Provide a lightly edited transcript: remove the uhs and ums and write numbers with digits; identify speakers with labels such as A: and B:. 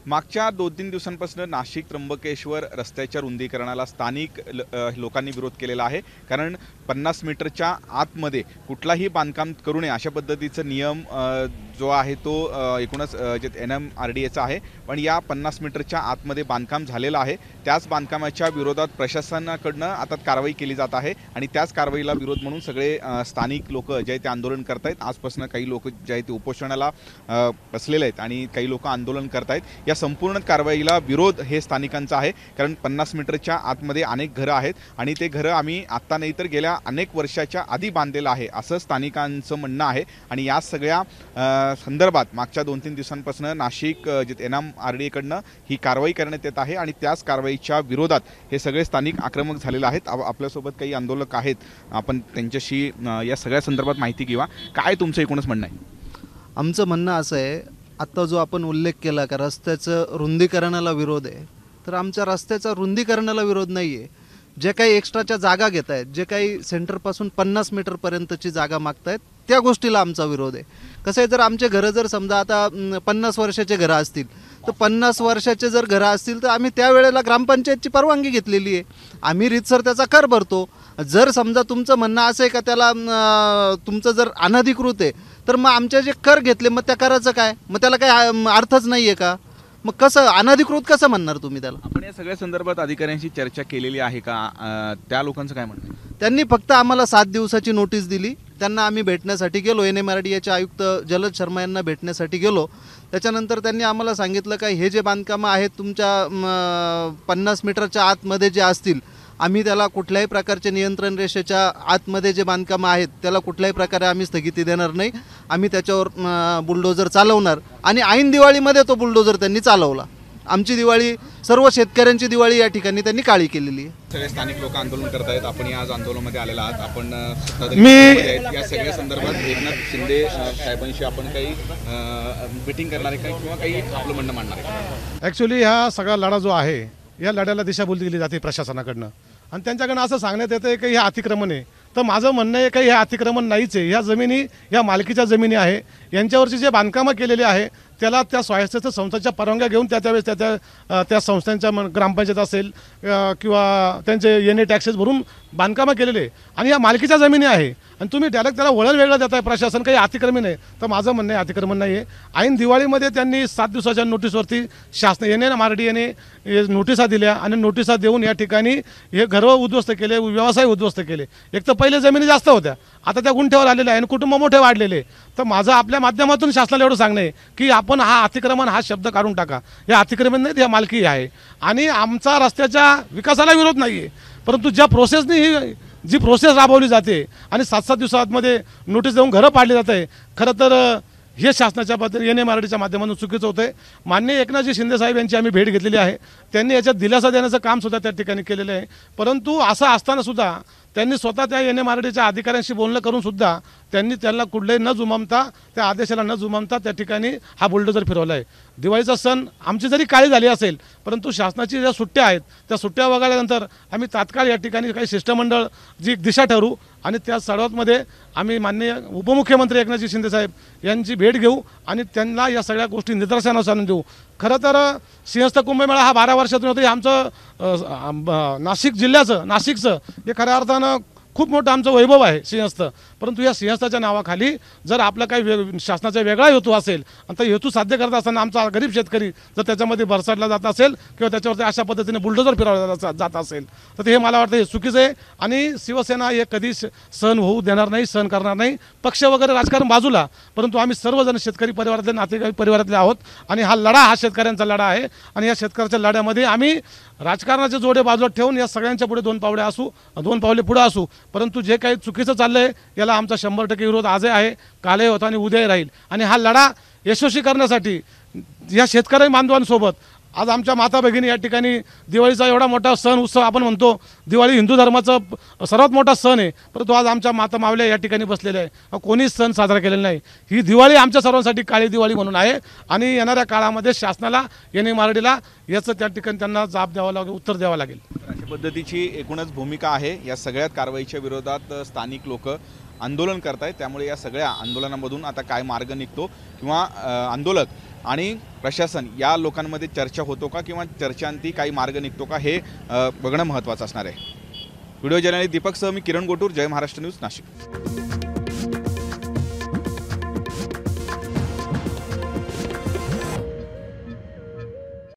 A: मागच्या 2-3 दिवसांपासून नाशिक त्र्यंबकेश्वर रस्त्याच्या रुंदीकरणाला स्थानिक लोकांनी विरोध केलेला आहे। कारण 50 मीटरच्या आतमध्ये कुठलाही बांधकाम करू नये अशा पद्धतीचा नियम जो आहे तो एकूणच जे NMRDAचा आहे। पण या 50 मीटरच्या आतमध्ये बांधकाम झालेलं आहे, त्याच बांधकामाच्या विरोधात प्रशासनाकडून आता कारवाई केली जात आहे आणि त्याच कारवाईला विरोध म्हणून सगळे स्थानिक लोक जे ते आंदोलन करतायत। आजपासून काही लोक जे आहेत ते उपोषणाला बसलेले आहेत आणि काही लोक आंदोलन करतायत। या संपूर्ण कारवाईला विरोध हे स्थानिकांचा आहे, कारण 50 मीटरच्या आतमध्ये अनेक घरं आहेत आणि ते घरं आम्ही आता नाही तर गेल्या अनेक वर्षाच्या आधी बांधलेलं आहे असं स्थानिकांचं म्हणणं आहे। आणि या सगळ्या संदर्भात मागच्या 2-3 दिवसांपासून नाशिक NMRDA कडनं ही कारवाई करण्यात येत आहे आणि त्याच कारवाईच्या विरोधात हे सगळे स्थानिक आक्रमक झालेले आहेत। आपल्यासोबत काही आंदोलक आहेत, आपण त्यांच्याशी या सगळ्या संदर्भात माहिती घेऊया। काय तुमचं एकूणच म्हणणं आहे?
B: आमचं म्हणणं असं आहे, आत्ता जो आपण उल्लेख केला का रस्त्याचं रुंदीकरणाला विरोध आहे, तर आमच्या रस्त्याचा रुंदीकरणाला विरोध नाही आहे। जे काही एक्स्ट्राच्या जागा घेत आहेत, जे काही सेंटरपासून 50 मीटरपर्यंतची जागा मागतायत त्या गोष्टीला आमचा विरोध आहे। कसं आहे, जर आमचे घरं जर समजा आता 50 वर्षाचे घरं असतील, तर 50 वर्षाचे जर घरं असतील तर आम्ही त्यावेळेला ग्रामपंचायतची परवानगी घेतलेली आहे, आम्ही रीतसर त्याचा कर भरतो। जर समजा तुमचं म्हणणं असं आहे का त्याला तुमचं जर अनधिकृत आहे, तर मग आमचे जे कर घेतले मग त्या कराचं काय, मग त्याला काही अर्थच नाही आहे का? मग कसं अनधिकृत कसं म्हणणार तुम्ही त्याला?
A: आपण या सगळ्या संदर्भात अधिकाऱ्यांशी चर्चा केलेली आहे का? त्या लोकांचं काय म्हणणं आहे?
B: त्यांनी फक्त आम्हाला 7 दिवसाची नोटीस दिली। त्यांना आम्ही भेटण्यासाठी गेलो, NMRDAचे आयुक्त जलद शर्मा यांना भेटण्यासाठी गेलो। त्याच्यानंतर त्यांनी आम्हाला सांगितलं का हे जे बांधकामं आहेत तुमच्या 50 मीटरच्या आतमध्ये जे असतील, आम्ही त्याला कुठल्याही प्रकारचे नियंत्रण रेषेच्या आतमध्ये जे बांधकामं आहेत त्याला कुठल्याही प्रकारे आम्ही स्थगिती देणार नाही। आम्ही त्याच्यावर बुलडोजर चालवणार आणि ऐन दिवाळीमध्ये तो बुलडोजर त्यांनी चालवला। आमची दिवाळी, सर्व शेतकऱ्यांची दिवाळी या ठिकाणी त्यांनी काळी केलेली आहे।
A: सगळे स्थानिक लोक आंदोलन करत आहेत, आपण आज आंदोलनामध्ये आलेला आहात। आपण या सगळ्या संदर्भात एकनाथ शिंदे साहेबांशी आपण काही मीटिंग करणार आहे का किंवा काही आपलं म्हणणं मांडणार आहे?
C: ॲक्च्युली हा सगळा लढा जो आहे, या लढ्याला दिशाभूल दिली जाते प्रशासनाकडनं आणि त्यांच्याकडनं असं सांगण्यात येतं की हे अतिक्रमण आहे। तर माझं म्हणणं आहे की हे अतिक्रमण नाहीच आहे। ह्या जमिनी या मालकीच्या जमिनी आहे, यांच्यावरची जे बांधकामं केलेली आहे त्याला त्या स्वायत्त संस्थांच्या परवानग्या घेऊन त्यावेळेस त्या संस्थांच्या ग्रामपंचायत असेल किंवा त्यांचे NA टॅक्सेस भरून बांधकामं केलेले आणि या मालकीच्या जमिनी आहे आणि तुम्ही डायरेक्ट त्याला वळण वेगळं देत आहे प्रशासन, काही अतिक्रमण आहे। तर माझं म्हणणं आहे अतिक्रमण नाही आहे। ऐन दिवाळीमध्ये त्यांनी 7 दिवसाच्या नोटीसवरती NMRDAने नोटिसा दिल्या आणि नोटिसा देऊन या ठिकाणी हे घरं उद्ध्वस्त केले, व्यवसाय उद्ध्वस्त केले। एक तर पहिले जमिनी जास्त होत्या, आता त्या गुंठ्यावर आलेल्या आहे आणि कुटुंब मोठे वाढलेले। तर माझं आपल्या माध्यमातून शासनाला एवढं सांगणं आहे की आपण हा अतिक्रमण हा शब्द काढून टाका। हे अतिक्रमण नाही, हे मालकी आहे आणि आमचा रस्त्याच्या विकासाला विरोध नाही आहे, परंतु ज्या प्रोसेसने ही जी प्रोसेस राबवली जाते आणि 7-7 दिवसांमध्ये नोटीस देऊन घरं पाडली जात आहे, खरं तर हे शासनाच्या पद्धतीने NMRDAच्या माध्यमातून चुकीचं होतं आहे। माननीय एकनाथजी शिंदे साहेब यांची आम्ही भेट घेतलेली आहे, त्यांनी याच्यात दिलासा देण्याचं काम सुद्धा त्या ठिकाणी केलेलं आहे। परंतु असं असताना सुद्धा त्यांनी स्वतः त्या NMRDAच्या अधिकाऱ्यांशी बोलणं करून सुद्धा त्यांनी त्यांना कुठलेही न जुमानता, त्या आदेशाला न जुमानता त्या ठिकाणी हा बुलडोजर फिरवला आहे। दिवाळीचा सण आमची जरी काळी झाली असेल, परंतु शासनाची ज्या सुट्ट्या आहेत त्या सुट्ट्या वगळल्यानंतर आम्ही तात्काळ या ठिकाणी काही शिष्टमंडळ जी दिशा ठरवू आणि त्या सर्वांमध्ये आम्ही माननीय उपमुख्यमंत्री एकनाथजी शिंदे साहेब यांची भेट घेऊ आणि त्यांना या सगळ्या गोष्टी निदर्शनास आणून देऊ। खरं तर सिंहस्थ कुंभमेळा हा 12 वर्षातून होतो। हे आमचं नाशिक जिल्ह्याचं, नाशिकचं हे खऱ्या अर्थानं खूप मोठं आमचं वैभव आहे सिंहस्थ। परंतु या सिंहस्थाच्या नावाखाली जर आपला काही शासनाचा वेगळा हेतू असेल आणि तो हेतू साध्य करत असताना आमचा गरीब शेतकरी जर त्याच्यामध्ये भरसाडला जात असेल किंवा त्याच्यावरती अशा पद्धतीने बुलडोजर फिरवला जात असेल, तर हे मला वाटतं हे चुकीचं आहे आणि शिवसेना हे कधी सहन होऊ देणार नाही, सहन करणार नाही। पक्ष वगैरे राजकारण बाजूला, परंतु आम्ही सर्वजण शेतकरी परिवारातले, नातेवाईक परिवारातले आहोत आणि हा लढा हा शेतकऱ्यांचा लढा आहे आणि या शेतकऱ्याच्या लढ्यामध्ये आम्ही राजकारणाचे जोडे बाजूला ठेवून या सगळ्यांच्या पुढे 2 पावले पुढे असू, परंतु जे काही चुकीचं चाललंय याला आमचा 100% विरोध आजही आहे, कालही होता आणि उद्याही राहील। आणि हा लढा यशस्वी करण्यासाठी या शेतकरी बांधवांसोबत आज आमच्या माता भगिनी या ठिकाणी दिवाळीचा एवढा मोठा सण उत्सव आपण म्हणतो, दिवाळी हिंदू धर्माचा सर्वात मोठा सण आहे, परंतु आज आमच्या माता मावल्या या ठिकाणी बसलेल्या आहे, कोणीच सण साजरा केलेला नाही। ही दिवाळी आमच्या सर्वांसाठी काळी दिवाळी म्हणून आहे आणि येणाऱ्या काळामध्ये शासनाला NMRDAला याचं त्या ठिकाणी त्यांना जाब द्यावा लागेल, उत्तर द्यावं लागेल।
A: अशा पद्धतीची एकूणच भूमिका आहे। या सगळ्या कारवाईच्या विरोधात स्थानिक लोक आंदोलन करतायत। त्यामुळे या सगळ्या आंदोलनामधून आता काय मार्ग निघतो किंवा आंदोलक आणि प्रशासन या लोकांमध्ये चर्चा होतो का किंवा चर्चांती काही मार्ग निघतो का हे बघणं महत्त्वाचं असणार आहे। व्हिडिओ जर्नलिस्ट दीपकसह मी किरण गोटूर, जय महाराष्ट्र न्यूज, नाशिक।